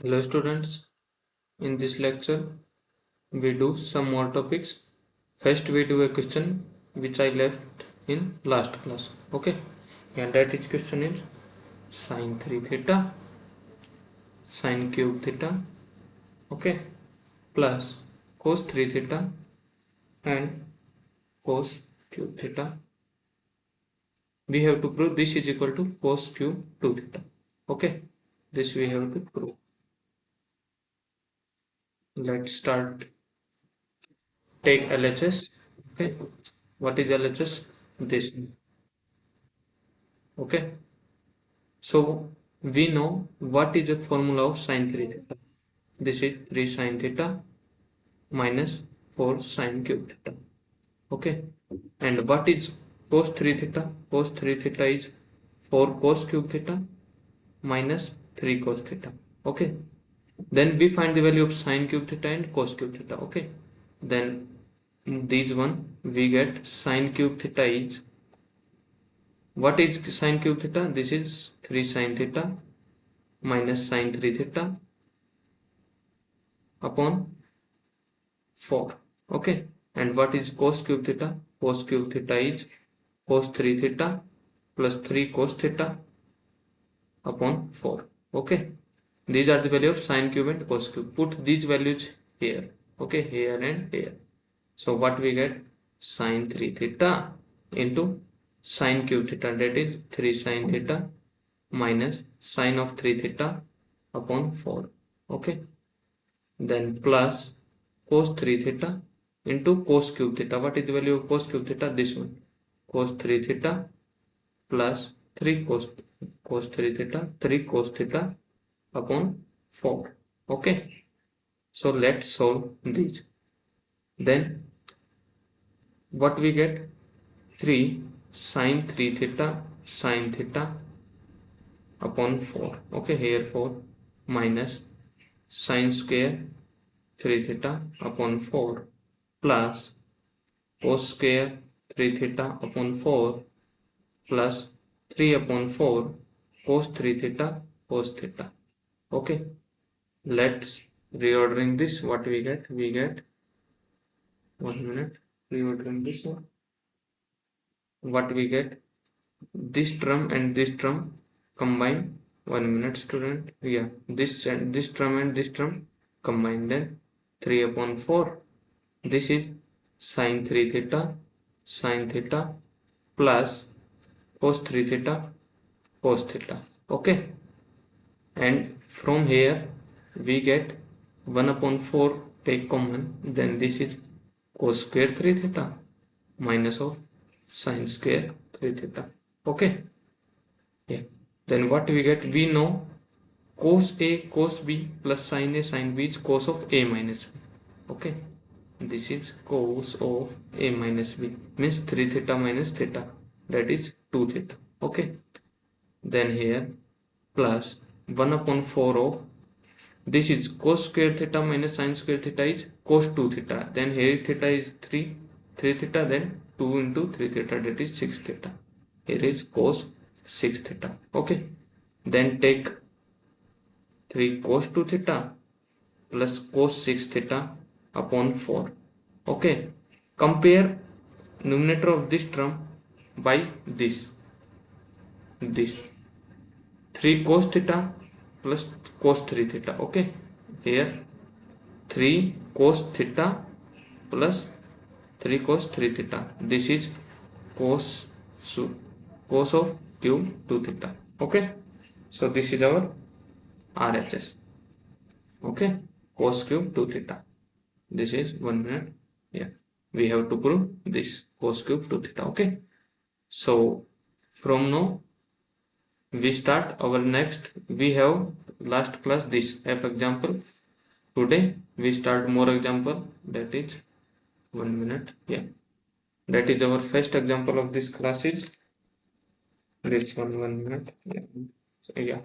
Hello students, in this lecture we do some more topics. First we do a question which I left in last class. Okay, and that is question is sine 3 theta, sine cube theta, okay, plus cos 3 theta and cos cube theta. We have to prove this is equal to cos cube 2 theta. Okay, this we have to prove. Let's start. Take LHS. Okay, what is LHS? This. Okay, so we know what is the formula of sine 3 theta. This is 3 sine theta minus 4 sine cube theta. Okay, and what is cos 3 theta? Cos 3 theta is 4 cos cube theta minus 3 cos theta. Okay, then we find the value of sine cube theta and cos cube theta. Okay, then in these one we get sine cube theta is, what is sine cube theta? This is 3 sine theta minus sine 3 theta upon 4. Okay, and what is cos cube theta? Cos cube theta is cos 3 theta plus 3 cos theta upon 4. Okay, these are the value of sine cube and cos cube. Put these values here. Okay, here and here. So what we get? Sine 3 theta into sine cube theta, that is 3 sine theta minus sine of 3 theta upon 4. Okay, then plus cos 3 theta into cos cube theta. What is the value of cos cube theta? This one. Cos 3 theta plus 3 cos 3 theta, 3 cos theta upon 4. Okay, so let's solve these. Then what we get? 3 sine 3 theta sine theta upon 4. Okay, here 4 minus sine square 3 theta upon 4 plus cos square 3 theta upon 4 plus 3 upon 4 cos 3 theta cos theta. Okay, let's reordering this. What we get? We get, 1 minute, reordering this one. What we get? This term and this term combine. 1 minute student. Yeah, this and this term and this term combine, then 3 upon 4. This is sine 3 theta plus cos 3 theta cos theta. Okay, and from here we get 1 upon 4, take common, then this is cos square 3 theta minus of sine square 3 theta. Okay, yeah, then what we get? We know cos A cos B plus sin A sin B is cos of A minus B. Okay, this is cos of A minus B, means 3 theta minus theta, that is 2 theta. Okay, then here plus 1 upon 4 of, this is cos square theta minus sin square theta is cos 2 theta, then here theta is 3 theta, then 2 into 3 theta, that is 6 theta. Here is cos 6 theta. Okay, then take 3 cos 2 theta plus cos 6 theta upon 4. Okay, compare numerator of this term by this 3 cos theta plus cos 3 theta. Okay, here 3 cos theta plus 3 cos 3 theta. This is cos cos of cube 2 theta. Okay, so this is our RHS. Okay, cos cube 2 theta. This is 1 minute. Yeah, we have to prove this cos cube 2 theta. Okay, so from now we start our next. We have last class this F example. Today we start more example, that is 1 minute. Yeah, that is our first example of this class is this one. 1 minute. Yeah, so, yeah,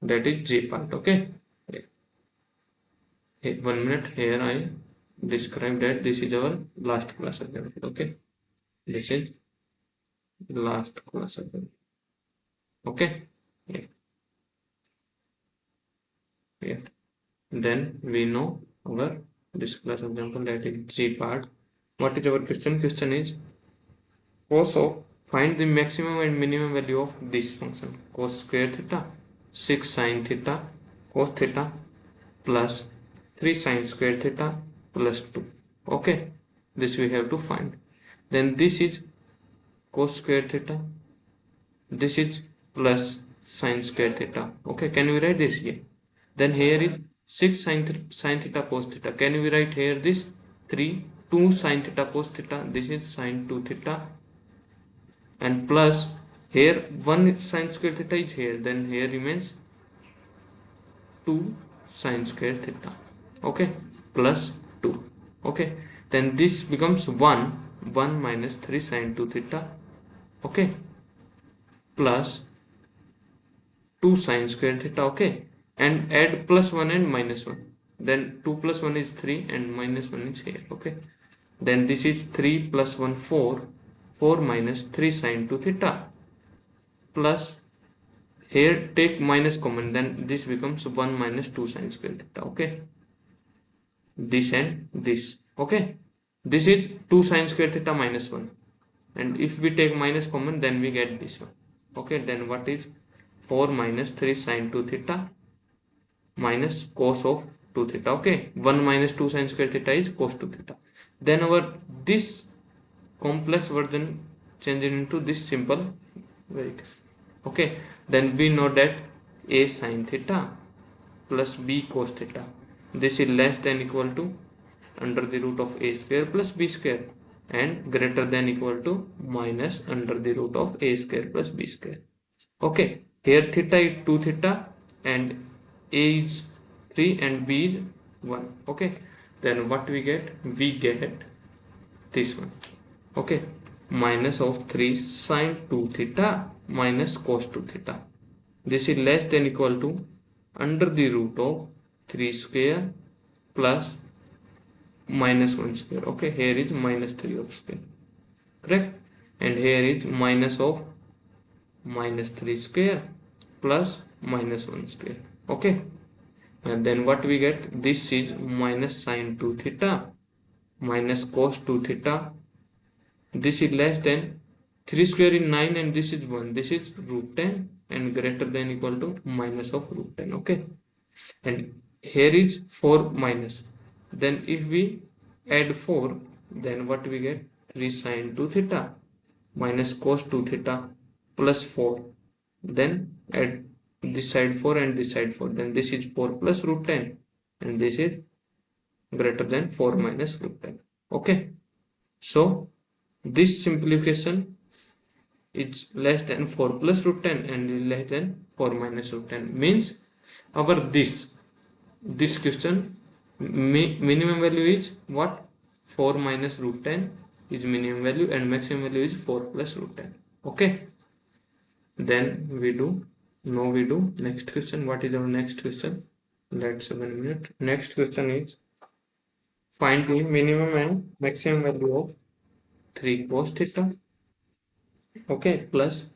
that is G part. Okay, yeah. Hey, 1 minute. Here I describe that this is our last class example. Okay, this is last class example. Okay, yeah. here. Then we know our this class example, that is G part. What is our question? Question is cos of, find the maximum and minimum value of this function, cos square theta 6 sin theta cos theta plus 3 sin square theta plus 2. Okay, this we have to find. Then this is cos square theta, this is plus sin square theta. Okay, can we write this here? Then here is 6 sin theta cos theta. Can we write here this 3 2 sin theta cos theta, this is sin 2 theta, and plus here 1 sin square theta is here, then here remains 2 sin square theta. Okay, plus 2. Okay, then this becomes 1 minus 3 sin 2 theta. Okay, plus 2 sin square theta. Okay, and add plus 1 and minus 1, then 2 plus 1 is 3 and minus 1 is here. Okay, then this is 3 plus 1 4 minus 3 sin 2 theta, plus here take minus common, then this becomes 1 minus 2 sin square theta. Okay, this and this. Okay, this is 2 sin square theta minus 1, and if we take minus common, then we get this one. Okay, then what is 4 minus 3 sin 2 theta minus cos of 2 theta. Okay, 1 minus 2 sin square theta is cos 2 theta. Then our this complex version changes into this simple variable. Okay, then we know that a sin theta plus b cos theta, this is less than equal to under the root of a square plus b square, and greater than equal to minus under the root of a square plus b square. Okay, here theta is 2 theta and a is 3 and b is 1. Okay, then what we get? We get this one. Okay, minus of 3 sin 2 theta minus cos 2 theta, this is less than equal to under the root of 3 square plus minus 1 square. Okay, here is minus 3 of square, correct, and here is minus of minus 3 square plus minus 1 square. Okay, and then what we get? This is minus sin 2 theta minus cos 2 theta, this is less than 3 square is 9 and this is 1, this is root 10 and greater than equal to minus of root 10. Okay, and here is 4 minus, then if we add 4, then what we get? 3 sin 2 theta minus cos 2 theta plus 4, then add this side 4 and this side 4, then this is 4 plus root 10 and this is greater than 4 minus root 10. Okay, so this simplification is less than 4 plus root 10 and less than 4 minus root 10, means our this question minimum value is what? 4 minus root 10 is minimum value and maximum value is 4 plus root 10. Okay, then we do next question. What is our next question? Let's 1 minute. Next question is find the minimum and maximum value of 3 cos theta, okay, plus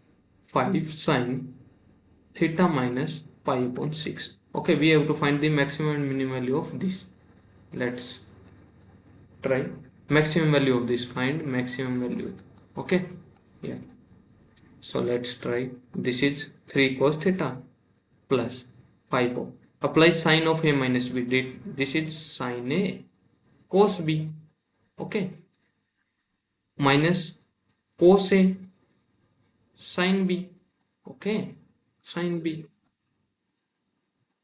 5 sin theta minus pi upon 6. Okay, we have to find the maximum and minimum value of this. Let's try maximum value of this. Find maximum value. Okay, yeah, so let's try. This is 3 cos theta plus 5 of, apply sine of a minus b, this is sine a cos b. Okay, minus cos a sin b. Okay, sin b,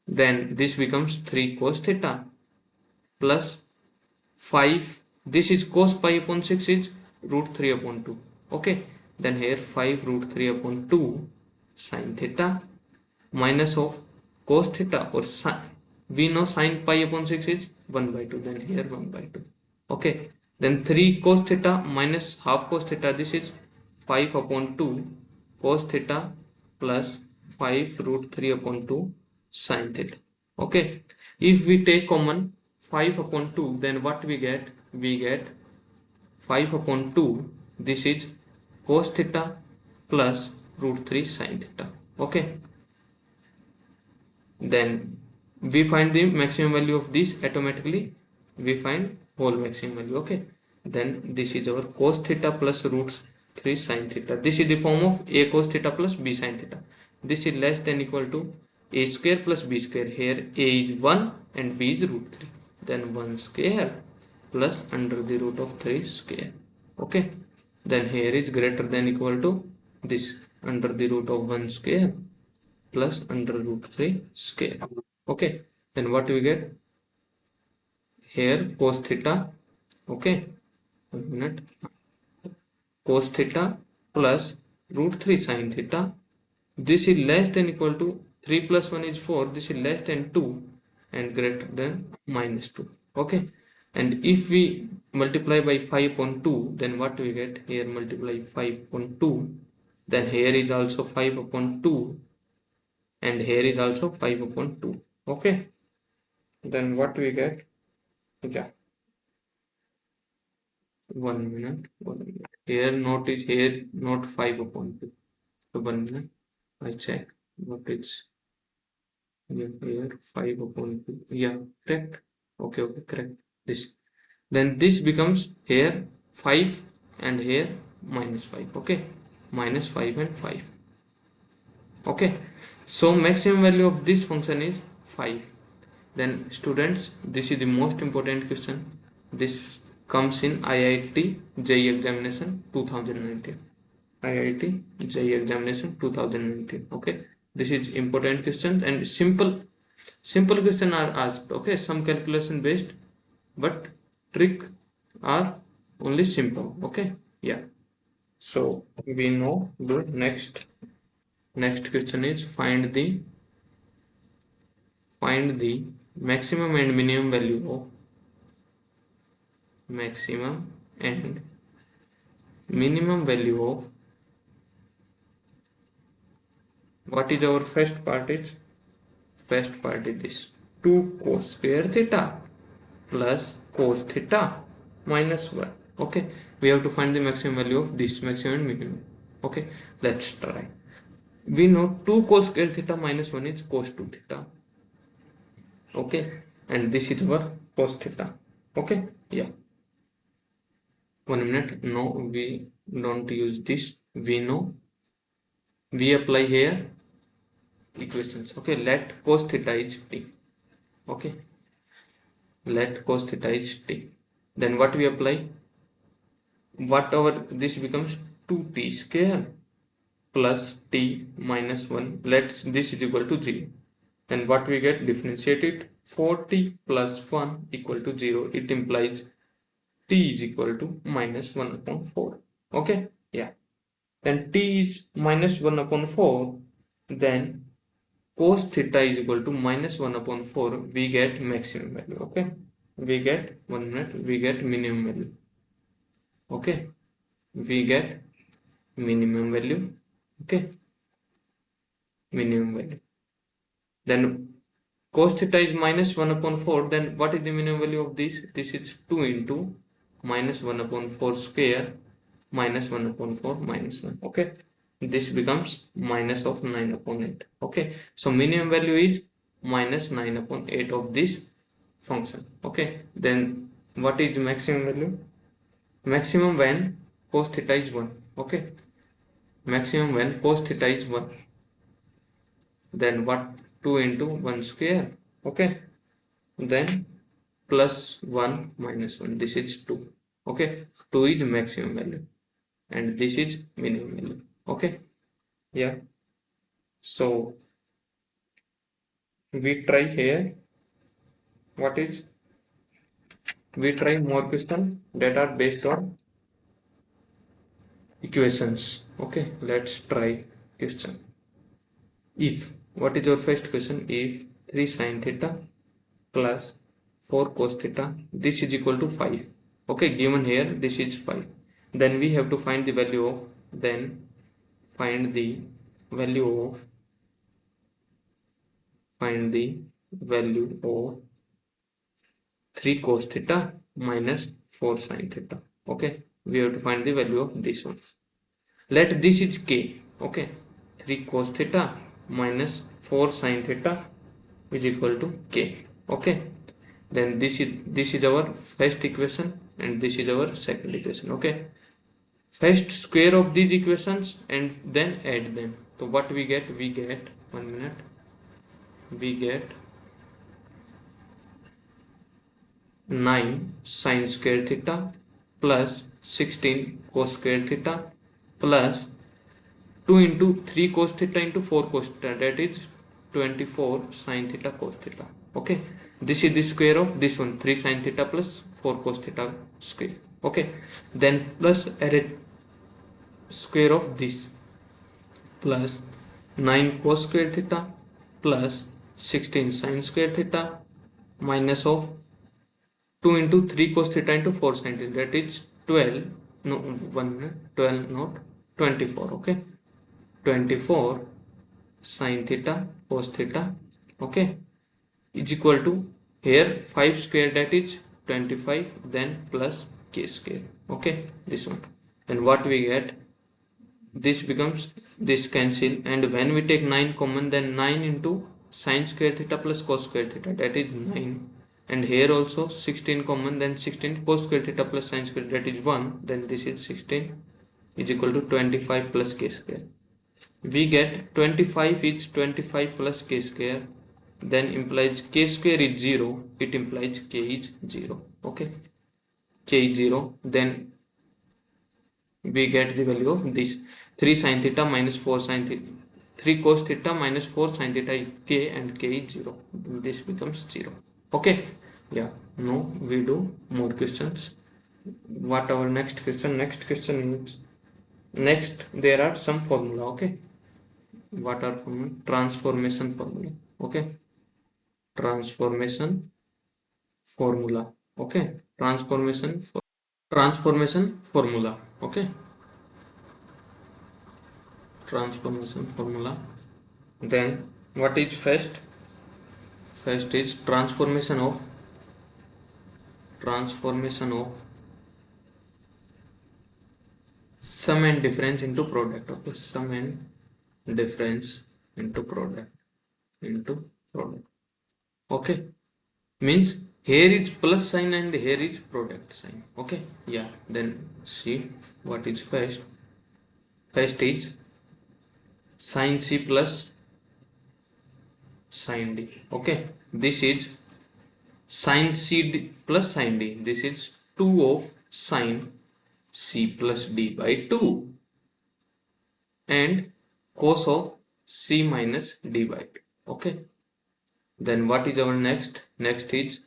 then this becomes 3 cos theta plus 5, this is cos pi upon 6 is root 3 upon 2. Okay, then here 5 root 3 upon 2 sin theta minus of cos theta, or sin, we know sin pi upon 6 is 1 by 2, then here 1 by 2. Okay, then 3 cos theta minus half cos theta, this is 5 upon 2 cos theta plus 5 root 3 upon 2 sin theta. Okay, if we take common 5 upon 2, then what we get? We get 5 upon 2, this is cos theta plus root 3 sin theta. Okay, then we find the maximum value of this, automatically we find whole maximum value. Okay, then this is our cos theta plus root 3 sin theta. This is the form of a cos theta plus b sin theta. This is less than equal to a square plus b square. Here a is 1 and b is root 3. Then 1 square plus under the root of 3 square. Okay, then here is greater than equal to this under the root of 1 square plus under root 3 square. Okay, then what we get here? Cos theta. Okay, 1 minute. Cos theta plus root 3 sin theta. This is less than equal to 3 plus 1 is 4. This is less than 2 and greater than minus 2. Okay, and if we multiply by 5 upon 2, then what we get here? Multiply 5 upon 2, then here is also 5 upon 2 and here is also 5 upon 2. Okay, then what we get? Yeah, 1 minute, 1 minute. Here note is here not 5 upon 2. So 1 minute, I check what is here 5 upon 2. Yeah, correct. Okay, okay, correct. This, then this becomes here 5 and here minus 5. Okay, minus 5 and 5. Okay, so maximum value of this function is 5. Then students, this is the most important question. This comes in IIT JEE examination 2019. IIT JEE examination 2019. Okay, this is important question and simple question are asked. Okay, some calculation based, but trick are only simple. Okay, yeah. So we know the next question is find the maximum and minimum value of maximum and minimum value of what is our first part is this 2 cos square theta plus cos theta minus 1. Okay, we have to find the maximum value of this, maximum and minimum. Okay, let's try. We know 2 cos square theta minus 1 is cos 2 theta. Okay, and this is our cos theta. Okay, yeah, 1 minute. No, we don't use this. We know, we apply here equations. Okay, let cos theta is t. Okay, let cos theta is t. Then what we apply? Whatever this becomes 2t square plus t minus 1. Let's this is equal to 0. And what we get? Differentiate it. 4t plus 1 equal to 0. It implies t is equal to minus 1 upon 4. Okay, yeah. Then t is minus 1 upon 4. Then cos theta is equal to minus 1 upon 4. We get maximum value. Okay, we get 1 minute. We get minimum value. Okay, we get minimum value. Okay, minimum value. Then cos theta is minus 1 upon 4. Then what is the minimum value of this? This is 2 into minus 1 upon 4 square minus 1 upon 4 minus 1. Okay, this becomes minus of 9 upon 8. Okay, so minimum value is minus 9 upon 8 of this function. Okay, then what is maximum value? Maximum when cos theta is 1. Okay, maximum when cos theta is 1. Then what? 2 into 1 square. Okay, then plus 1 minus 1. This is 2. Okay, 2 is maximum value and this is minimum value. Okay, yeah. So we try here. What is? We try more questions that are based on equations. Okay, let's try question. If, what is your first question? If 3 sin theta plus 4 cos theta, this is equal to 5. Okay, given here this is 5. Then we have to find the value of, then find the value of 3 cos theta minus 4 sin theta. Okay, we have to find the value of this one. Let this is k. Okay, 3 cos theta minus 4 sin theta is equal to k. Okay, then this is our first equation and this is our second equation. Okay, first square of these equations and then add them. So what we get? We get 1 minute. We get 9 sine square theta plus 16 cos square theta plus 2 into 3 cos theta into 4 cos theta, that is 24 sin theta cos theta. Okay, this is the square of this one, 3 sin theta plus 4 cos theta square. Okay, then plus array square of this plus 9 cos square theta plus 16 sin square theta minus of 2 into 3 cos theta into 4 sin theta, that is 12, no, 1 minute, 12 not 24. Okay, 24 sin theta cos theta, okay, is equal to here 5 square, that is 25, then plus k square. Okay, this one, then what we get, this becomes, this cancel, and when we take 9 common, then 9 into sin square theta plus cos square theta, that is 9, and here also 16 common, then 16 cos square theta plus sin square, that is 1, then this is 16 is equal to 25 plus k square. We get 25 is 25 plus k square, then implies k square is 0, it implies k is 0. Okay, k is 0, then we get the value of this 3 sin theta minus 4 sin theta, 3 cos theta minus 4 sin theta is k, and k is 0, this becomes 0. Okay, yeah, now we do more questions. What our next question? Next question is, next there are some formula. Okay, what are formula? Transformation formula. Okay, transformation formula. Okay, transformation formula. Okay, transformation formula. Then what is first? First is transformation of sum and difference into product. Okay, sum and difference into product. Okay, means here is plus sign and here is product sign. Okay, yeah, then see what is first. First is sin c plus sin d. Okay, this is sin c plus sin d. This is 2 of sin c plus d by 2 and cos of c minus d by 2. Okay, then what is our next? Next is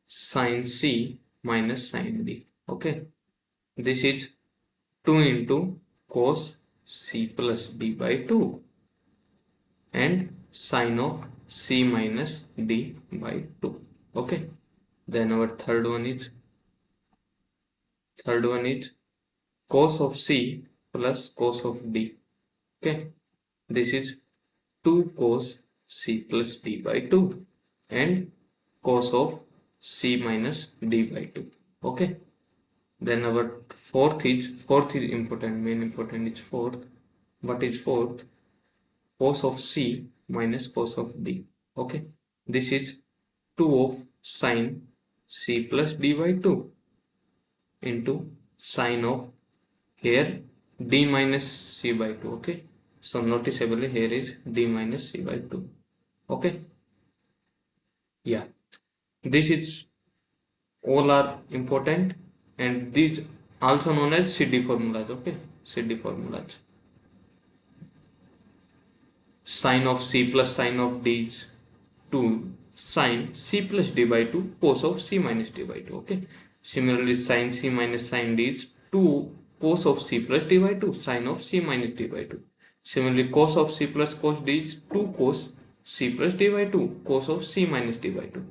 sin c minus sin d. Okay, this is 2 into cos c plus d by 2 and sin of c minus d by 2. Okay, then our third one is cos of c plus cos of d. Okay, this is 2 cos c plus d by 2 and cos of c minus d by 2. Okay, then our fourth is important, main important is fourth. What is fourth? Cos of c minus cos of d. Okay, this is 2 of sin c plus d by 2 into sin of here d minus c by 2. Okay, so noticeably here is d minus c by 2. Okay, yeah, this is all are important, and these also known as CD formulas. Okay, CD formulas. Sin of c plus sin of d is 2 sin c plus d by 2 cos of c minus d by 2. Okay, similarly sin c minus sin d is 2 cos of c plus d by 2 sin of c minus d by 2. Similarly, cos of c plus cos d is 2 cos c plus d by 2 cos of c minus d by 2.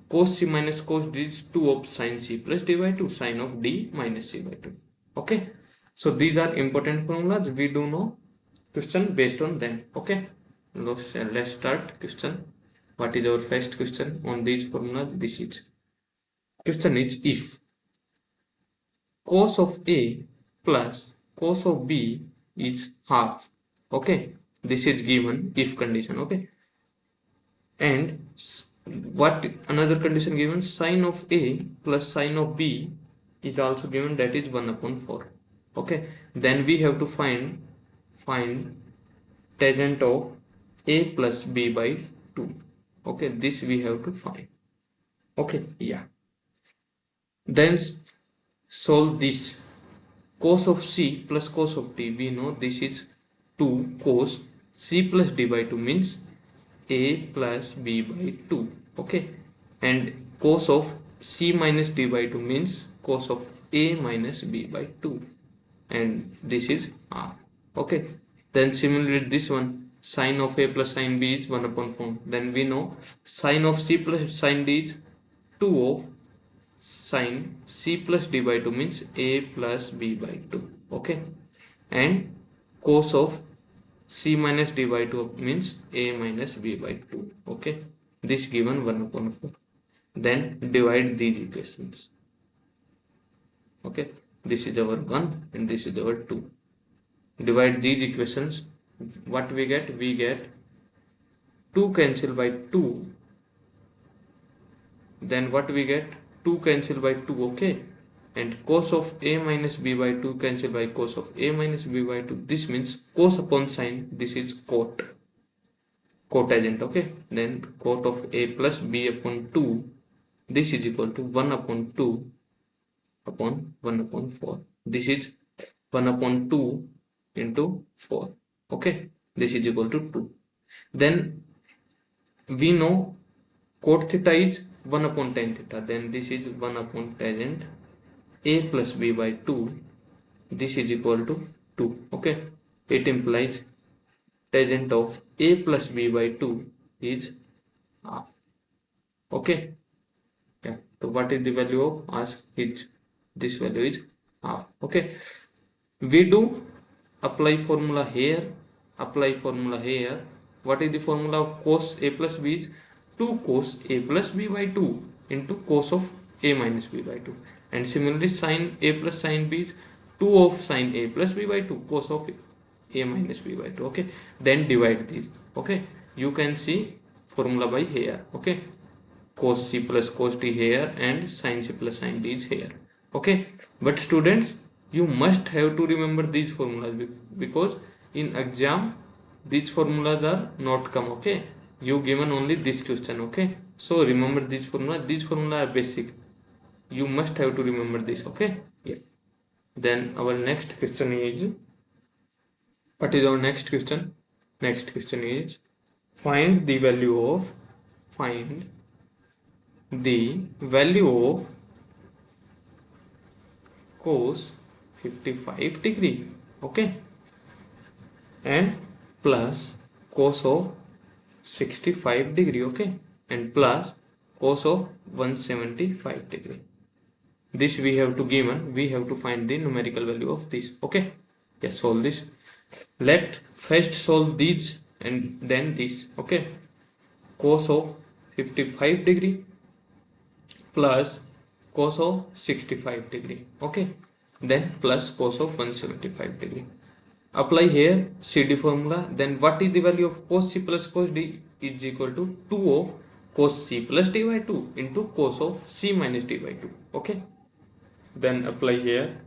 Cos c minus cos d is 2 of sin c plus d by 2 sin of d minus c by 2. Okay, so these are important formulas. We do know question based on them. Okay, let's start question. What is our first question on these formulas? This is question is, if cos of a plus cos of b is half. Okay, this is given if condition. Okay, And what another condition given, sine of A plus sine of B is also given, that is 1 upon 4. Okay, then we have to find tangent of A plus B by 2. Okay, this we have to find. Okay, yeah, then solve this. Cos of C plus cos of D, we know this is 2 cos C plus D by 2 means A plus B by 2. Okay, and cos of C minus D by 2 means cos of A minus B by 2, and this is R. Okay, then similarly this one, sine of A plus sine B is 1 upon 4. Then we know sine of C plus sine D is 2 of sine C plus D by 2 means A plus B by 2. Okay, and cos of C minus D by 2 means A minus B by 2. Okay, this given 1 upon 4. Then divide these equations. Okay, this is our 1 and this is our 2. Divide these equations. What we get? We get 2 cancel by 2. Then what we get? 2 cancel by 2. Okay, and cos of A minus B by 2 cancel by cos of A minus B by 2. This means cos upon sine. This is cotangent. Okay, then cot of A plus B upon 2, this is equal to 1 upon 2 upon 1 upon 4. This is 1 upon 2 into 4. Okay, this is equal to 2. Then we know cot theta is 1 upon tan theta. Then this is 1 upon tangent A plus B by 2. This is equal to 2. Okay, it implies tangent of A plus B by 2 is half. Okay, yeah, so what is the value of, ask is, this value is half. Okay, we do apply formula here. What is the formula of cos A plus B is 2 cos A plus B by 2 into cos of A minus B by 2. And similarly sin A plus sin B is 2 of sin A plus B by 2 cos of A minus B by 2. Okay, then divide these. Okay, you can see formula by here. Okay, cos C plus cos D here and sin C plus sin D is here. Okay, but students, you must have to remember these formulas because in exam these formulas are not come. Okay, you given only this question. Okay, so remember these formulas are basic, you must have to remember this. Okay, yeah. Then our next question is, what is our next question? Next question is find the value of cos 55 degree. Okay, and plus cos of 65 degree. Okay, and plus cos of 175 degree. This we have to find the numerical value of this. Okay, yes, solve this. Let first solve these and then this. Okay, cos of 55 degree plus cos of 65 degree. Okay, then plus cos of 175 degree. Apply here CD formula. Then what is the value of cos C plus cos D is equal to 2 of cos C plus D by 2 into cos of C minus D by 2. Okay, then apply here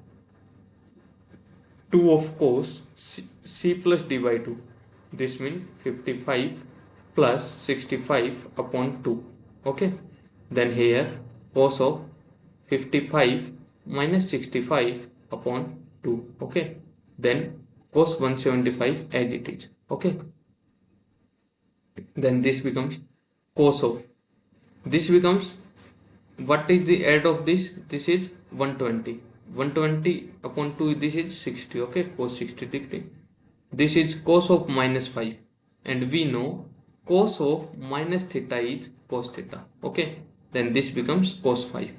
2 of cos C plus D by 2. This means 55 plus 65 upon 2. Okay, then here cos of 55 minus 65 upon 2. Okay, then cos 175 as it is. Okay, then this becomes cos of, this becomes, what is the add of this? This is 120 upon 2, this is 60. Okay, cos 60 degree. This is cos of minus 5, and we know cos of minus theta is cos theta. Okay, then this becomes cos 5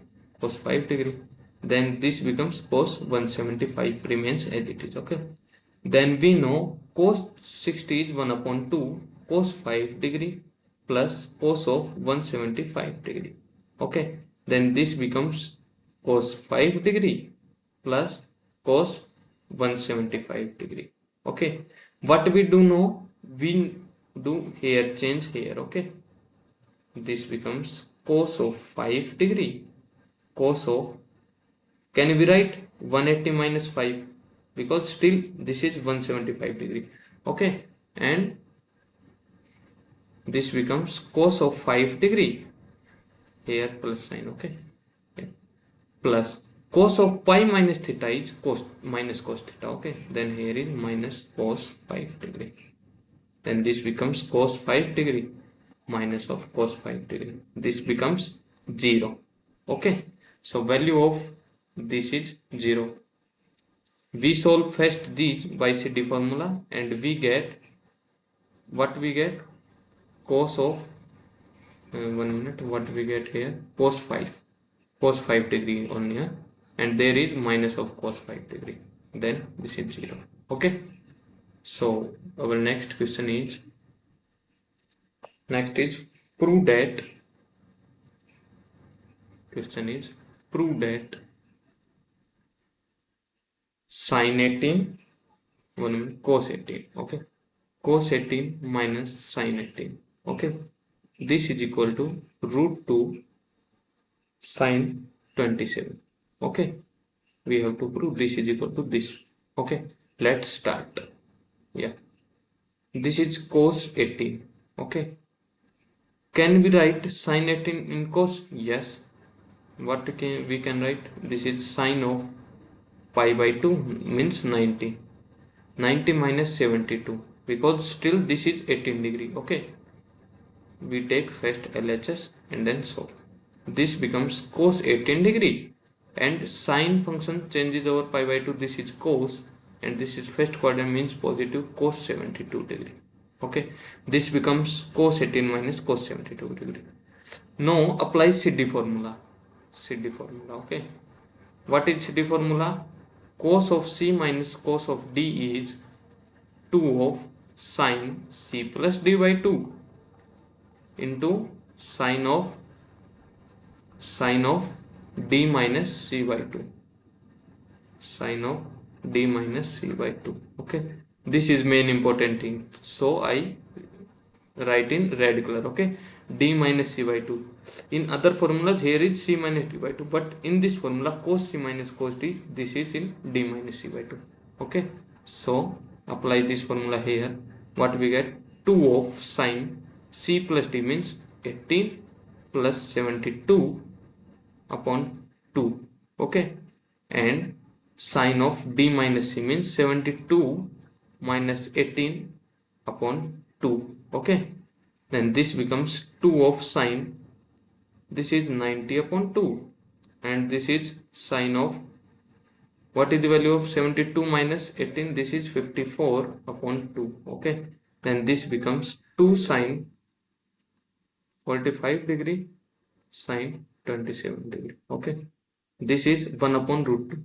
degree. Then this becomes cos 175 remains as it is. Okay, then we know cos 60 is 1 upon 2 cos 5 degree plus cos of 175 degree. Okay, then this becomes cos 5 degree plus cos 175 degree. Okay, what we do know, we do here change here. Okay, this becomes cos of 5 degree. Cos of, can we write 180 minus 5, because still this is 175 degree. Okay, and this becomes cos of 5 degree, here plus sign. Okay, plus cos of pi minus theta is cos minus cos theta. Okay, then here is minus cos 5 degree, then this becomes cos 5 degree minus of cos 5 degree, this becomes 0. Okay, so value of this is 0. We solve first these by CD formula and we get what we get, cos of 1 minute, what we get here, cos 5 degree on here, and there is minus of cos 5 degree, then this is 0. Okay, so our next question is prove that, question is prove that sin 18, 1 minute, cos 18. Okay, cos 18 minus sin 18. Okay, this is equal to root 2 sin 27. Okay, we have to prove this is equal to this. Okay, let's start. Yeah, this is cos 18. Okay, can we write sin 18 in cos? Yes. What can we can write? This is sine of pi by 2 means 90. 90 minus 72, because still this is 18 degree. Okay, we take first LHS and then solve. This becomes cos 18 degree, and sine function changes over pi by 2, this is cos, and this is first quadrant means positive, cos 72 degree. Okay, this becomes cos 18 minus cos 72 degree. Now apply CD formula. CD formula. Okay, what is CD formula? Cos of C minus cos of D is 2 of sine C plus D by 2 into sine of D minus C by 2. Sine of D minus C by 2. Okay, this is main important thing, so I write in red color. Okay, D minus C by 2. In other formulas here is C minus D by 2, but in this formula cos C minus cos D, this is in D minus C by 2. Okay, so apply this formula here. What we get? 2 of sine C plus D means 18 plus 72 upon 2. Okay, and sine of D minus C means 72 minus 18 upon 2. Okay, then this becomes 2 of sine, this is 90 upon 2, and this is sine of, what is the value of 72 minus 18, this is 54 upon 2. Okay, then this becomes 2 sine 45 degree sine 27 degree. Okay, this is 1 upon root 2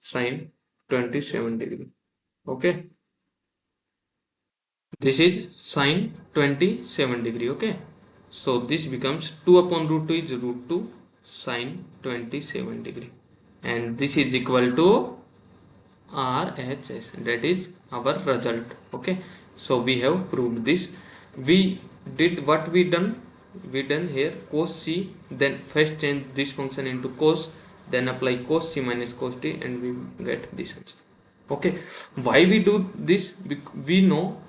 sine 27 degree. Okay, this is sine 27 degree. Okay, so this becomes 2 upon root 2 is root 2 sine 27 degree, and this is equal to RHS, that is our result. Okay, so we have proved this. We did what we done here, cos C, then first change this function into cos, then apply cos C minus cos D, and we get this answer. Okay, why we do this? We know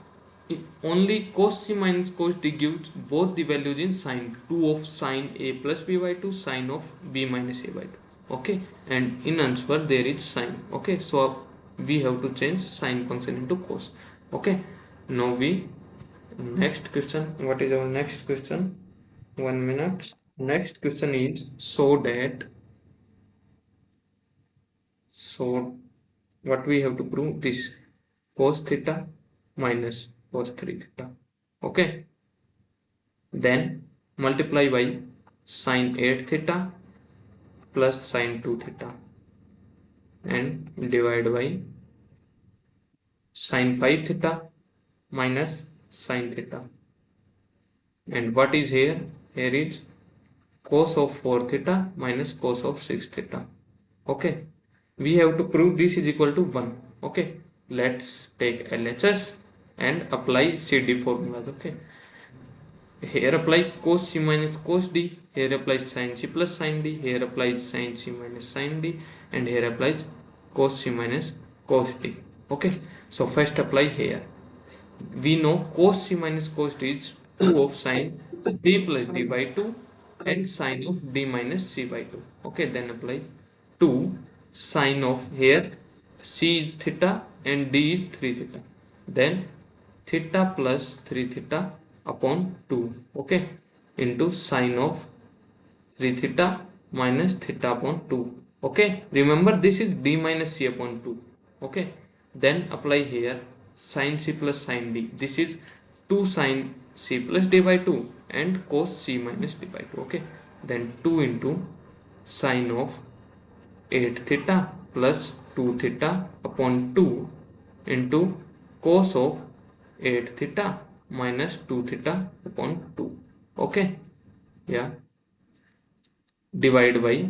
only cos C minus cos D gives both the values in sine. 2 of sine A plus B by 2, sine of B minus A by 2. Okay, and in answer there is sine. Okay, so we have to change sine function into cos. Okay, now we next question. What is our next question? 1 minute. Next question is so what we have to prove, this cos theta minus cos 3 theta. Okay, then multiply by sine 8 theta plus sine 2 theta and divide by sine 5 theta minus sine theta. And what is here? Here is cos of 4 theta minus cos of 6 theta. Okay, we have to prove this is equal to 1. Okay, let's take LHS and apply CD formulas. Okay, Here apply cos C minus cos D. Here applies sin C plus sin D. Here applies sin C minus sin D. And here applies cos C minus cos D. Okay. So first apply here. We know cos C minus cos D is 2 of sin D plus D by 2 and sine of D minus C by 2. Okay, then apply 2 sine of here C is theta and D is 3 theta. Then theta plus 3 theta upon 2. Okay, into sine of 3 theta minus theta upon 2. Okay, remember this is D minus C upon 2. Okay, then apply here sin C plus sin D. This is 2 sin C plus D by 2 and cos C minus D by 2. Okay, then 2 into sine of 8 theta plus 2 theta upon 2 into cos of 8 theta minus 2 theta upon 2. Okay, yeah, divide by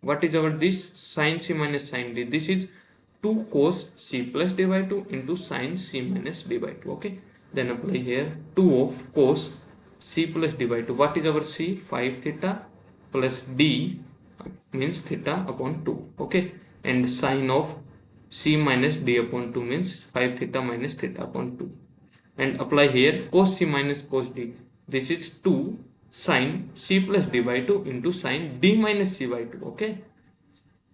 what is our this sin C minus sin D. This is 2 cos C plus D by 2 into sin C minus D by 2. Okay, then apply here 2 of cos C plus D by 2. What is our C? 5 theta plus D means theta upon 2. Okay, and sin of C minus D upon 2 means 5 theta minus theta upon 2. And apply here cos C minus cos D. This is 2 sin C plus D by 2 into sin D minus C by 2. Okay,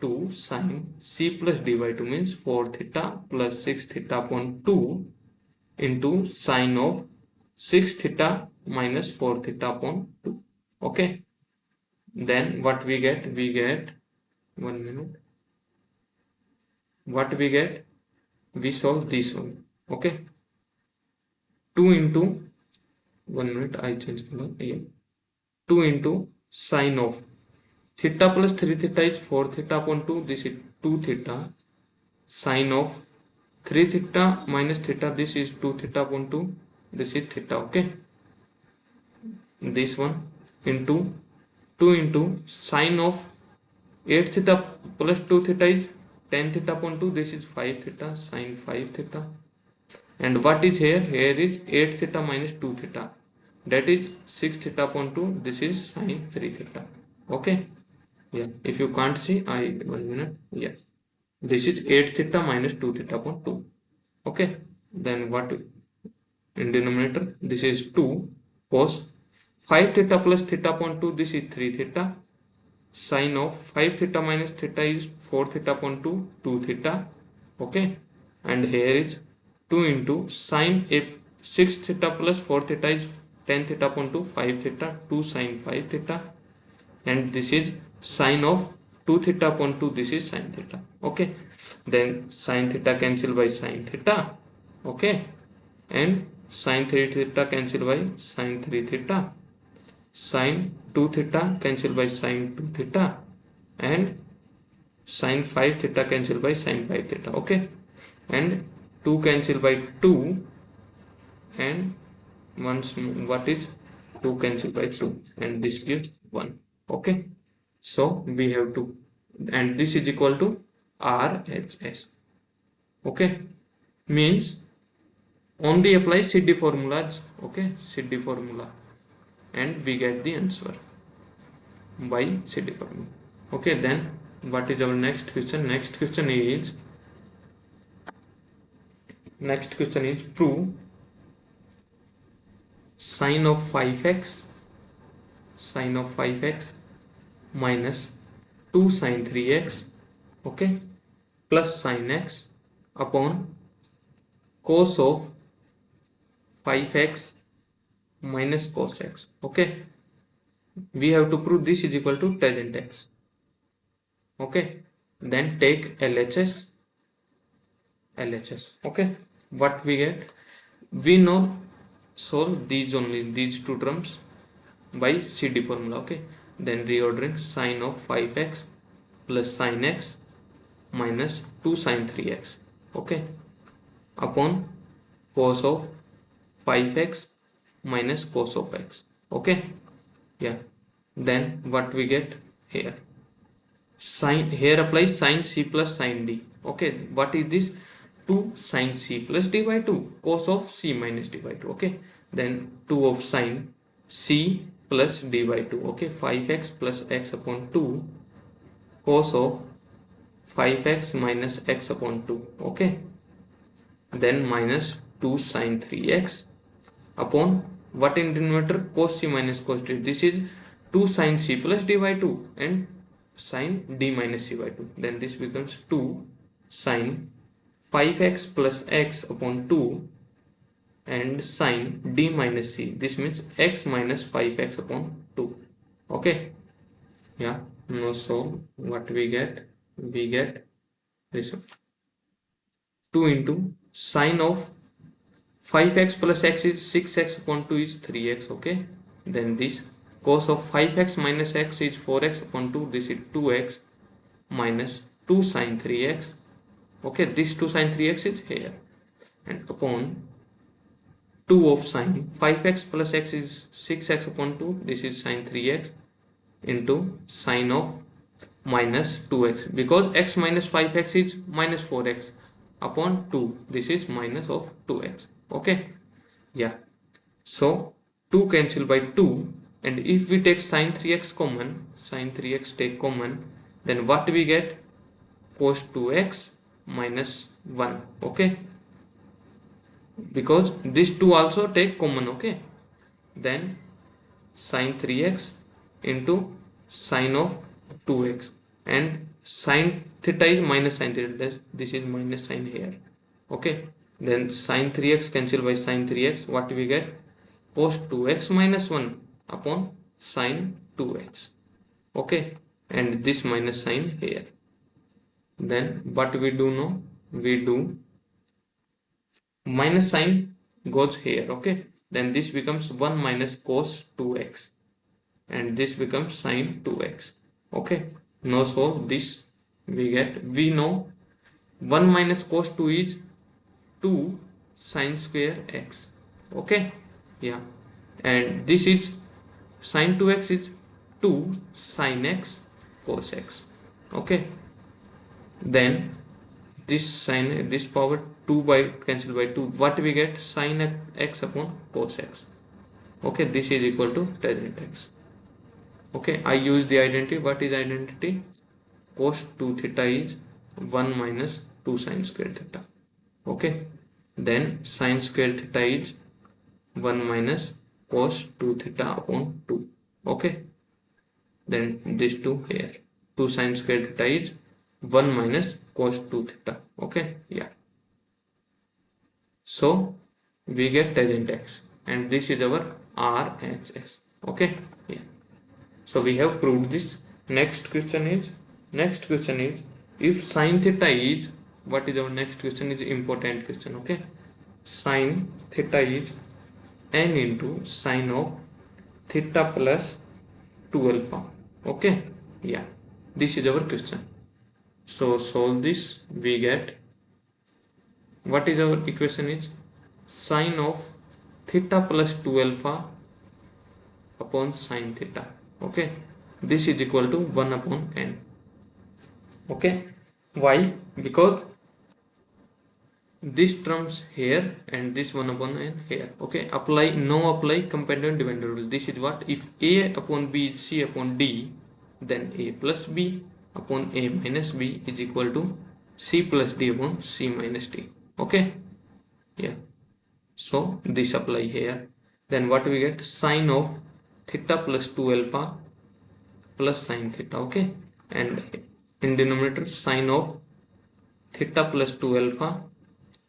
2 sin C plus D by 2 means 4 theta plus 6 theta upon 2 into sin of 6 theta minus 4 theta upon 2. Okay, then what we get? We get 1 minute. What we get? We solve this one. Okay, 2 into 1 minute. I change color. Yeah, 2 into sine of theta plus 3 theta is 4 theta upon 2. This is 2 theta sine of 3 theta minus theta. This is 2 theta upon 2. This is theta. Okay, this one into 2 into sine of 8 theta plus 2 theta is 10 theta upon 2. This is 5 theta sine 5 theta. And what is here? Here is 8 theta minus 2 theta. That is 6 theta upon 2. This is sine 3 theta. Okay. Yeah. If you can't see, 1 minute. Yeah. This is 8 theta minus 2 theta upon 2. Okay. Then what in denominator? This is 2 cos 5 theta plus theta upon 2. This is 3 theta. Sine of 5 theta minus theta is 4 theta upon 2, 2 theta. Okay. And here is 2 into sine 6 theta plus 4 theta is 10 theta upon 2, 5 theta, 2 sine 5 theta. And this is sine of 2 theta upon 2. This is sine theta. Okay, then sine theta cancel by sine theta. Okay, and sine 3 theta cancel by sine 3 theta. Sine 2 theta cancel by sine 2 theta, and sine 5 theta cancel by sine 5 theta. Okay, and 2 cancel by 2, and once what is 2 cancel by 2, and this gives 1. Okay, so we have to, and this is equal to RHS. Okay, means only apply CD formulas. Okay, CD formula, and we get the answer by CD formula. Okay, then what is our next question? Next question is prove sine of 5x minus 2 sine 3x, okay, plus sine x upon cos of 5x minus cos x. Okay, we have to prove this is equal to tangent x. Okay, then take LHS. Okay, what we get? We know solve these only, these two terms by CD formula. Okay, then reordering sine of 5x plus sine x minus 2 sine 3x, okay, upon cos of 5x minus cos of x. Okay, yeah, then what we get here? Sine, here applies sine C plus sine D. Okay, what is this? 2 sine c plus d by 2 cos of c minus d by 2. Okay, then 2 of sine c plus d by 2. Okay, 5x plus x upon 2 cos of 5x minus x upon 2. Okay, then minus 2 sine 3x upon what in denominator? Cos c minus cos d. This is 2 sine c plus d by 2 and sine d minus c by 2. Then this becomes 2 sine 5x plus x upon 2 and sine d minus c. This means x minus 5x upon 2. Okay, yeah. No, so what we get? We get this 2 into sine of 5x plus x is 6x upon 2 is 3x. Okay, then this cos of 5x minus x is 4x upon 2. This is 2x minus 2 sine 3x. Okay, this 2 sine 3x is here, and upon 2 of sine 5x plus x is 6x upon 2. This is sine 3x into sine of minus 2x, because x minus 5x is minus 4x upon 2. This is minus of 2x. Okay, yeah. So 2 cancel by 2, and if we take sine 3x common, sine 3x take common, then what we get? Cos 2x minus 1. Okay, because these two also take common. Okay, then sine 3x into sine of 2x, and sine theta is minus sine theta. This is minus sine here. Okay, then sine 3x cancel by sine 3x. What we get? Cos 2x minus 1 upon sine 2x. Okay, and this minus sine here. Then what we do now? We do minus sign goes here. Okay, then this becomes 1 minus cos 2x, and this becomes sine 2x. Okay, now solve this. We know 1 minus cos 2 is 2 sine square x. Okay, yeah, and this is sine 2x is 2 sine x cos x. Okay, then this power 2 by cancel by 2, what we get? Sine x upon cos x. Okay, this is equal to tangent x. Okay, I use the identity. What is identity? Cos 2 theta is 1 minus 2 sine square theta. Okay, then sine square theta is 1 minus cos 2 theta upon 2. Okay, then this 2 here, 2 sine square theta is 1 minus cos 2 theta. Okay, yeah. So we get tangent x, and this is our RHS. Okay, yeah. So we have proved this. Next question is if sine theta is, what is our next question? Is important question. Okay, sine theta is n into sine of theta plus 2 alpha. Okay, yeah, this is our question. So solve this. We get, what is our equation? Is sine of theta plus 2 alpha upon sine theta. Okay, this is equal to 1 upon n. Okay, why? Because this terms here and this 1 upon n here. Okay, apply companion dependent rule. This is what? If a upon b is c upon d, then a plus b upon a minus b is equal to c plus d upon c minus d. Okay, yeah. So this apply here. Then what we get? Sine of theta plus 2 alpha plus sine theta. Okay, and in denominator sine of theta plus 2 alpha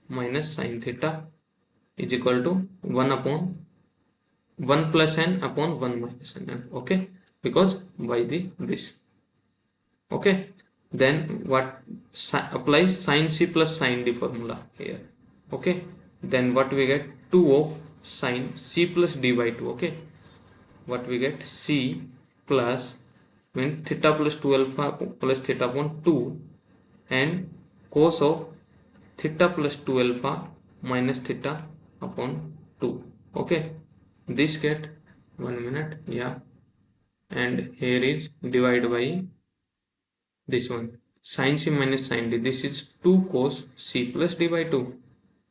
minus sine theta is equal to 1 upon 1 plus n upon 1 minus n. Okay, because by this. Okay, then what? Apply sine c plus sine d formula here. Okay, then what we get? 2 of sine c plus d by 2. Okay, what we get? C plus, when theta plus 2 alpha plus theta upon 2, and cos of theta plus 2 alpha minus theta upon 2. Okay, this get, 1 minute, yeah, and here is divided by this one. sin c minus sin d. This is 2 cos c plus d by 2.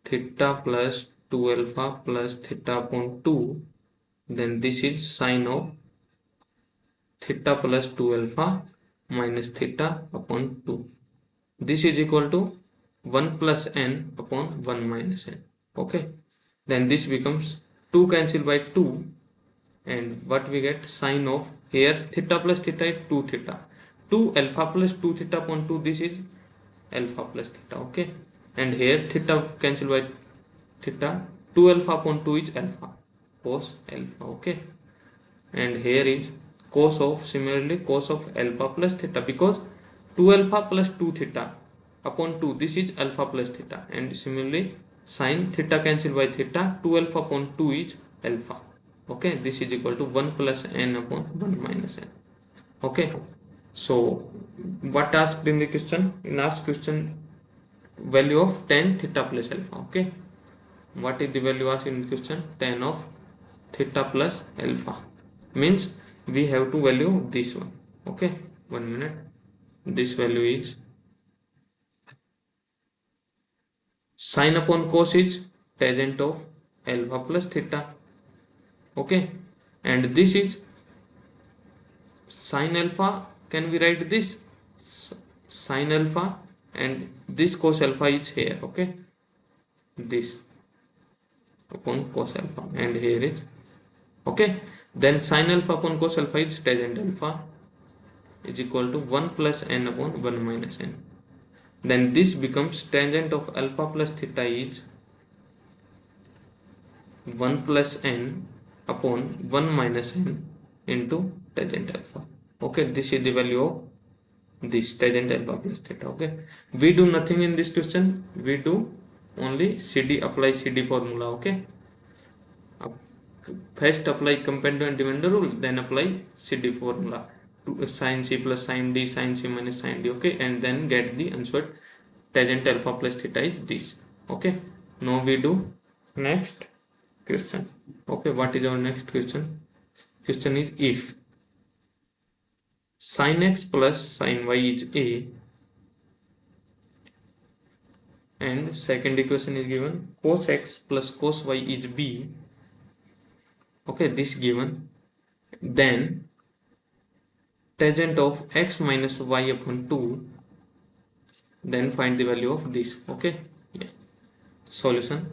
Theta plus 2 alpha plus theta upon 2. Then this is sin of theta plus 2 alpha minus theta upon 2. This is equal to 1 plus n upon 1 minus n. Okay. Then this becomes 2 cancel by 2, and what we get, sin of, here theta plus theta is 2 theta, 2 alpha plus 2 theta upon 2, this is alpha plus theta. Okay, and here theta cancel by theta, 2 alpha upon 2 is alpha, cos alpha. Okay, and here is cos of, similarly cos of alpha plus theta, because 2 alpha plus 2 theta upon 2, this is alpha plus theta, and similarly sin theta cancel by theta, 2 alpha upon 2 is alpha. Okay, this is equal to 1 plus n upon 1 minus n. Okay, so what asked in the question? In asked question, value of tan theta plus alpha. Okay, what is the value asked in the question? Tan of theta plus alpha, means we have to value this one. Okay, 1 minute. This value is sin upon cos is tangent of alpha plus theta. Okay, and this is sin alpha. Can we write this sin alpha, and this cos alpha is here. Okay, this upon cos alpha, and here is, okay, then sin alpha upon cos alpha is tangent alpha is equal to 1 plus n upon 1 minus n. Then this becomes tangent of alpha plus theta is 1 plus n upon 1 minus n into tangent alpha. Okay, this is the value of this tangent alpha plus theta. Okay, we do nothing in this question, we do only CD, apply CD formula. Okay, first apply comparative and dividend rule, then apply CD formula to sin c plus sin d, sin c minus sin d. Okay, and then get the answer. Tangent alpha plus theta is this. Okay, now we do next question. Okay, what is our next question? Question is, if sin x plus sin y is a, and second equation is given cos x plus cos y is b. Okay, this given, then tangent of x minus y upon 2, then find the value of this. Okay, yeah. Solution,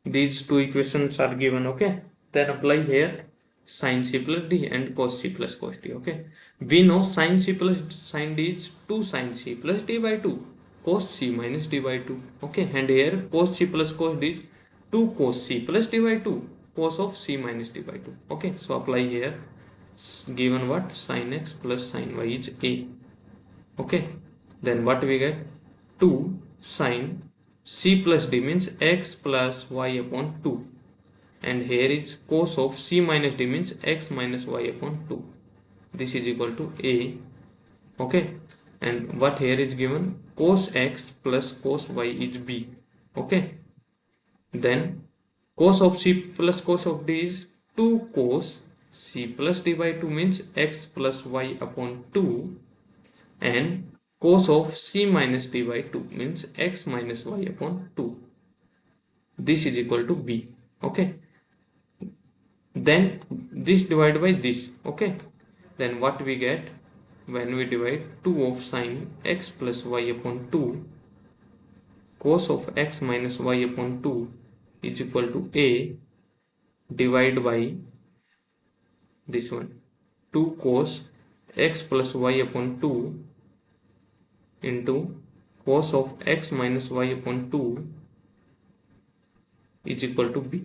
these two equations are given. Okay, then apply here sin c plus d and cos c plus cos d. Okay, we know sin c plus sin d is 2 sin c plus d by 2 cos c minus d by 2. Okay, and here cos c plus cos d is 2 cos c plus d by 2 cos of c minus d by 2. Okay, so apply here, given what, sin x plus sin y is a. Okay, then what we get, 2 sin c plus d means x plus y upon 2, and here is cos of c minus d means x minus y upon 2. This is equal to a. Okay, and what here is given, cos x plus cos y is b. Okay, then cos of c plus cos of d is 2 cos c plus d by 2 means x plus y upon 2, and cos of c minus d by 2 means x minus y upon 2. This is equal to b. Okay, then this divided by this. Okay, then what we get, when we divide 2 of sin x plus y upon 2, cos of x minus y upon 2 is equal to a divided by this one, 2 cos x plus y upon 2 into cos of x minus y upon 2 is equal to b.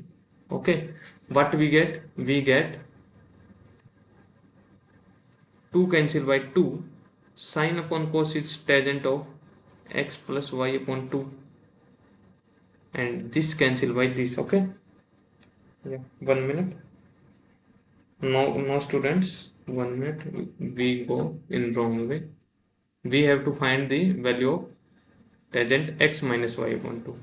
Okay, what we get, we get 2 cancel by 2, sin upon cos is tangent of x plus y upon 2, and this cancel by this. Okay, yeah, 1 minute. No students, 1 minute, we go in wrong way. We have to find the value of tangent x minus y upon 2,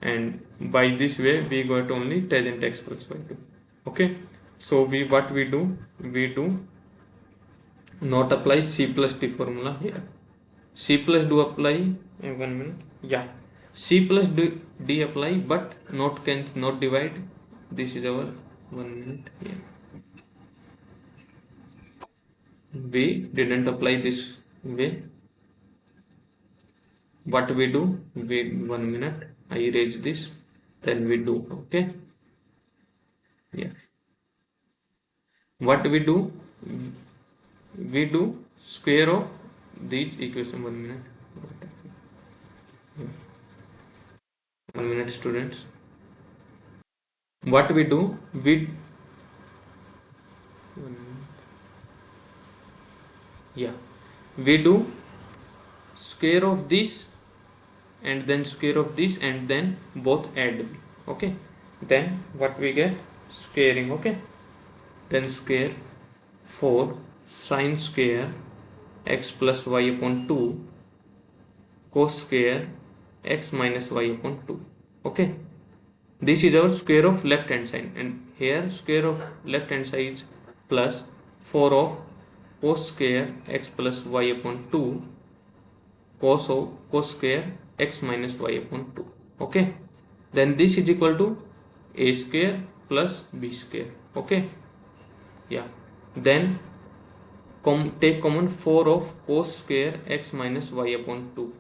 and by this way we got only tangent x plus y 2. Okay, so what we do not apply C plus D formula here. C plus do apply, 1 minute, yeah, C plus D apply, but not divide. This is our 1 minute here. We didn't apply this way. What we do, we 1 minute, I erase this, then we do, okay. Yes, what we do, we do square of these equation. 1 minute, 1 minute students. What we do, we, 1 minute, yeah, we do square of this and then square of this and then both add, okay. Then what we get, squaring, okay. Then square 4 sine square x plus y upon 2 cos square x minus y upon 2, okay. This is our square of left hand side, and here square of left hand side is plus 4 of cos square x plus y upon 2 cos square x minus y upon 2, okay. Then this is equal to a square plus b square, okay. Yeah, then take common 4 of cos square x minus y upon 2,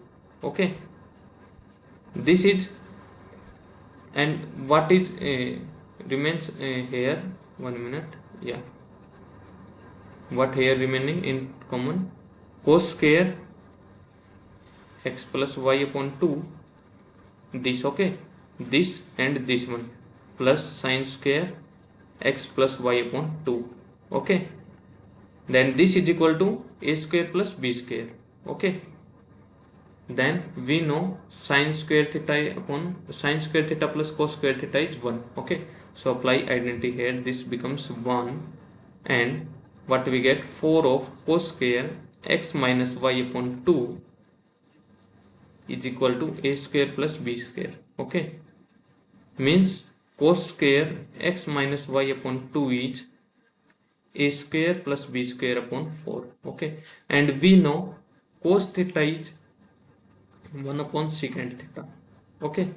okay. This is, and what is remains here, 1 minute, yeah, what here remaining in common, cos square x plus y upon 2, this, okay, this and this one, plus sine square x plus y upon 2, okay. Then this is equal to a square plus b square, okay. Then we know sine square theta upon sine square theta plus cos square theta is 1, okay. So apply identity here, this becomes 1, and what we get, 4 of cos square x minus y upon 2 is equal to a square plus b square, okay. Means cos square x minus y upon 2 is a square plus b square upon 4, okay. And we know cos theta is 1 upon secant theta, okay.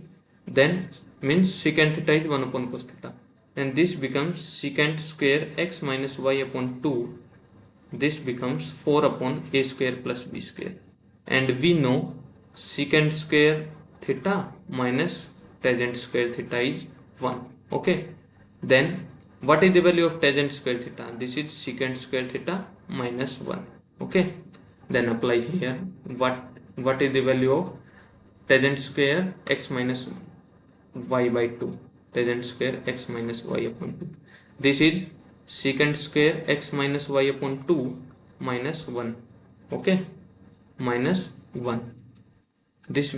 Then means secant theta is 1 upon cos theta, and this becomes secant square x minus y upon 2, this becomes 4 upon a square plus b square. And we know secant square theta minus tangent square theta is 1, okay. Then what is the value of tangent square theta, this is secant square theta minus 1, okay. Then apply here, what is the value of tangent square x minus y by 2, tangent square x minus y upon 2, this is secant square x minus y upon 2 minus 1, okay, minus 1. This,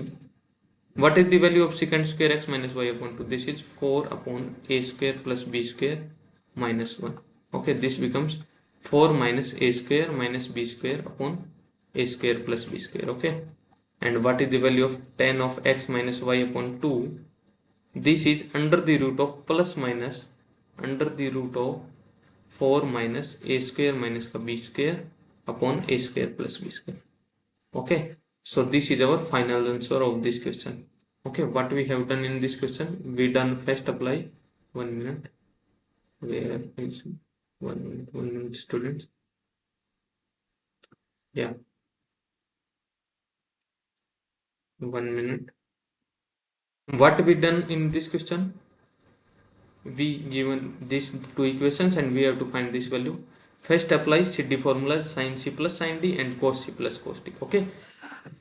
what is the value of secant square x minus y upon 2, this is 4 upon a square plus b square minus 1, okay. This becomes 4 minus a square minus b square upon a square plus b square, okay. And what is the value of tan of x minus y upon 2, this is under the root of plus minus under the root of 4 minus a square minus b square upon a square plus b square, okay. So this is our final answer of this question, okay. What we have done in this question, we done first apply, 1 minute, where is 1 minute, 1 minute students, yeah, 1 minute. What we done in this question, we given these two equations and we have to find this value. First apply CD formulas, sin C plus sin D and cos C plus cos D, okay.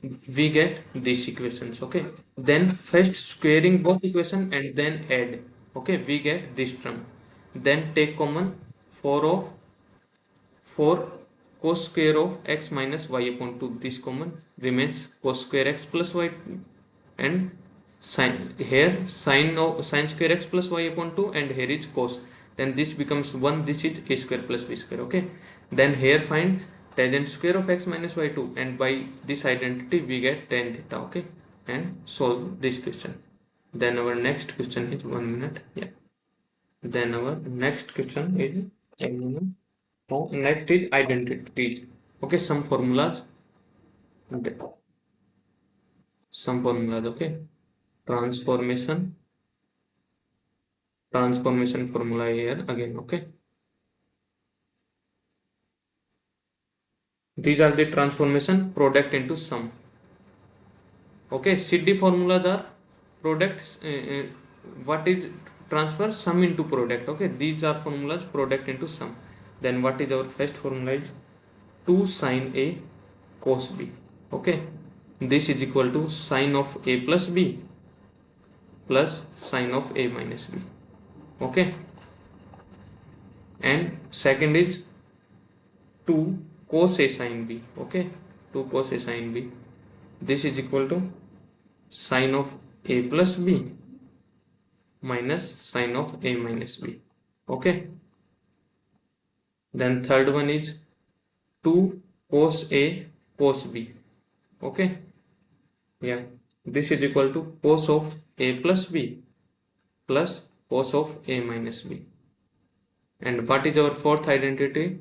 We get these equations, okay. Then first squaring both equation and then add, okay, we get this term. Then take common 4 of 4 cos square of x minus y upon 2, this common remains cos square x plus y, and sin here sin square x plus y upon 2, and here is cos, then this becomes 1, this is a square plus b square, okay. Then here find tangent square of x minus y 2, and by this identity we get tan theta, okay, and solve this question. Then our next question is 1 minute, yeah. Then our next question is, next is identity. Okay, some formulas. Okay. Some formulas. Okay, transformation formula here again. Okay, these are the transformation product into sum. Okay, CD formulas are products. What is transfer sum into product? Okay, these are formulas product into sum. Then what is our first formula is 2 sine A cos B. Okay, this is equal to sine of A plus B plus sine of A minus B. Okay, and second is 2 cos A sine B. Okay, 2 cos A sine B. This is equal to sine of A plus B minus sine of A minus B. Okay, then third one is 2 cos A cos B. Okay, yeah, this is equal to cos of A plus B plus cos of A minus B. And what is our fourth identity?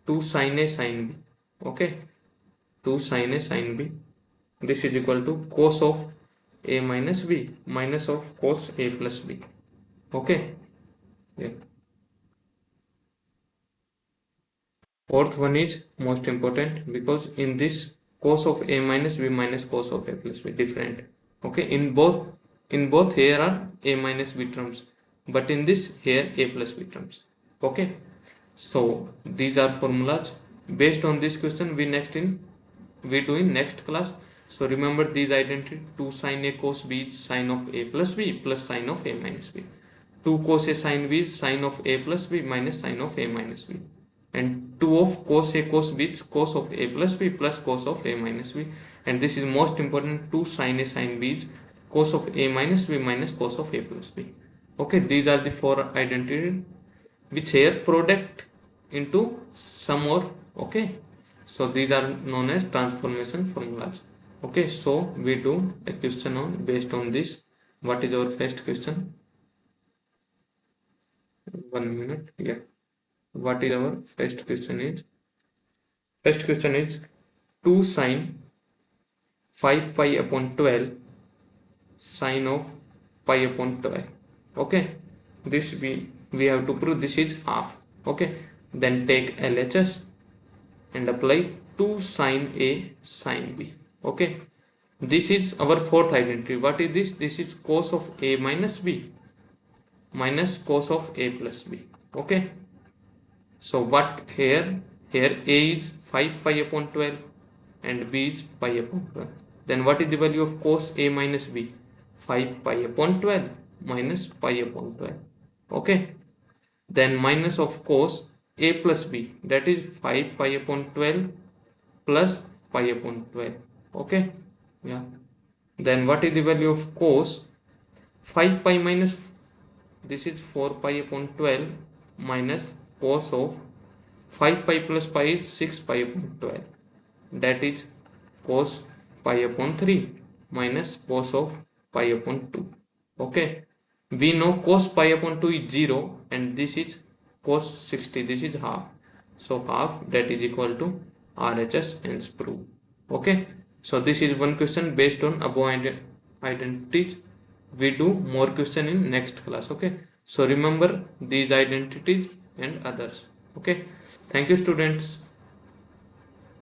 2 sin A sin B. Okay, 2 sin A sin B. This is equal to cos of A minus B minus of cos A plus B. Okay, yeah. Fourth one is most important because in this cos of A minus B minus cos of A plus B different. Okay, in both here are A minus B terms, but in this here A plus B terms. Okay, so these are formulas. Based on this question, we do in next class. So remember these identity: 2 sin A cos B is sin of A plus B plus sin of A minus B. 2 cos A sin B is sin of A plus B minus sin of A minus B. And 2 of cos A cos B is cos of A plus B plus cos of A minus B. And this is most important: 2 sin A sin B is cos of A minus B minus cos of A plus B. Okay, these are the four identities which here product into some more. Okay, so these are known as transformation formulas. Okay, so we do a question on based on this. What is our first question? 1 minute. Yeah, what is our first question is 2 sine 5 pi upon 12 sine of pi upon 12. Okay, this we have to prove this is half. Okay, then take LHS and apply 2 sine A sine B. Okay, this is our fourth identity. What is this? This is cos of A minus B minus cos of A plus B. Okay, so what here A is 5 pi upon 12 and B is pi upon 12. Then what is the value of cos A minus B? 5 pi upon 12 minus pi upon 12. Okay, then minus of cos A plus B, that is 5 pi upon 12 plus pi upon 12. Okay, yeah. Then what is the value of cos 5 pi minus, this is 4 pi upon 12 minus cos of 5 pi plus pi is 6 pi upon 12, that is cos pi upon 3 minus cos of pi upon 2. Okay, we know cos pi upon 2 is 0 and this is cos 60, this is half, so half, that is equal to RHS and proof. Okay, so this is one question based on above identities. We do more question in next class. Okay, so remember these identities and others. Okay, thank you students.